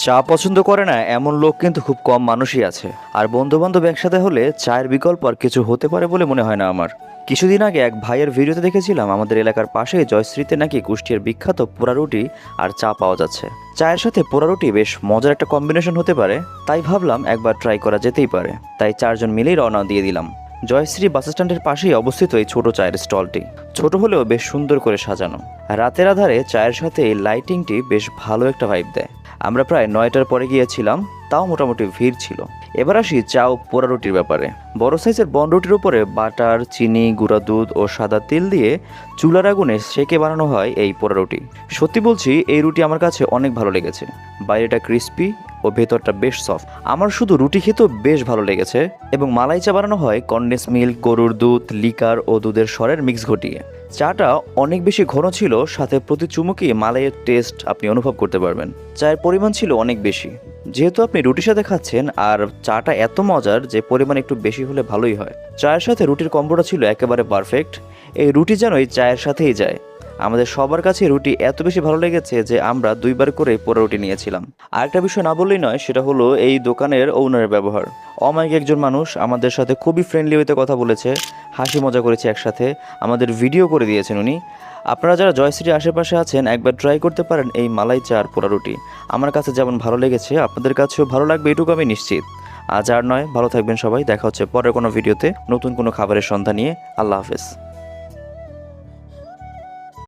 চা পছন্দ করে না এমন লোক কিন্তু খুব কম মানুষই আছে। আর বন্ধুবান্ধব একসাথে হলে চায়ের বিকল্প আর কিছু হতে পারে বলে মনে হয় না আমার। কিছুদিন আগে এক ভাইয়ের ভিডিওতে দেখেছিলাম আমাদের এলাকার পাশে জয়শ্রীতে নাকি কুষ্টিয়ার বিখ্যাত পোড়া রুটি আর চা পাওয়া যাচ্ছে। চায়ের সাথে পোড়া রুটি বেশ মজার একটা কম্বিনেশন হতে পারে, তাই ভাবলাম একবার ট্রাই করা যেতেই পারে। তাই চারজন মিলেই রওনা দিয়ে দিলাম। জয়শ্রী বাসস্ট্যান্ডের পাশেই অবস্থিত এই ছোট চায়ের স্টলটি। ছোট হলেও বেশ সুন্দর করে সাজানো। রাতের আধারে চায়ের সাথে এই লাইটিংটি বেশ ভালো একটা ভাইব দেয়। আমরা প্রায় 9টার পরে গিয়েছিলাম, তাও মোটামুটি ভিড় ছিল। এবার আসি চা ও পোড়া রুটির ব্যাপারে। বড় সাইজের বন রুটির উপরে বাটার, চিনি, গুঁড়া দুধ ও সাদা তেল দিয়ে চুলার আগুনে সেকে বানানো হয় এই পোড়া রুটি। সত্যি বলছি, এই রুটি আমার কাছে অনেক ভালো লেগেছে। বাইরেটা ক্রিস্পি ও ভেতরটা বেশ সফট। আমার শুধু রুটি খেতেও বেশ ভালো লেগেছে। এবং মালাই চা বানানো হয় কনডেন্স মিল্ক, গরুর দুধ, লিকার ও দুধের স্বরের মিক্স ঘটিয়ে। চাটা অনেক বেশি ঘন ছিল, সাথে প্রতি চুমুকি মালাইয়ের টেস্ট আপনি অনুভব করতে পারবেন। চায়ের পরিমাণ ছিল অনেক বেশি। যেহেতু আপনি রুটির সাথে খাচ্ছেন আর চাটা এত মজার যে পরিমাণ একটু বেশি হলে ভালোই হয়। চায়ের সাথে রুটির কম্বোটা ছিল একেবারে পারফেক্ট। এই রুটি যেন এই চায়ের সাথেই যায়। আমাদের সবার কাছে রুটি এত বেশি ভালো লেগেছে যে আমরা 2বার করে পোড়া রুটি নিয়েছিলাম। আরেকটা বিষয় না বললেই নয়, সেটা হলো এই দোকানের ওনারের ব্যবহার। অমায়িক একজন মানুষ, আমাদের সাথে খুবই ফ্রেন্ডলি হইতে কথা বলেছে, হাসি মজা করেছে একসাথে, আমাদের ভিডিও করে দিয়েছেন উনি। আপনারা যারা জয়শ্রীর আশেপাশে আছেন একবার ট্রাই করতে পারেন এই মালাই চা আর পোড়া রুটি। আমার কাছে যেমন ভালো লেগেছে আপনাদের কাছেও ভালো লাগবে, এটুকু আমি নিশ্চিত। আজ আর নয়, ভালো থাকবেন সবাই। দেখা হচ্ছে পরের কোনো ভিডিওতে নতুন কোনো খাবারের সন্ধান নিয়ে। আল্লাহ হাফেজ।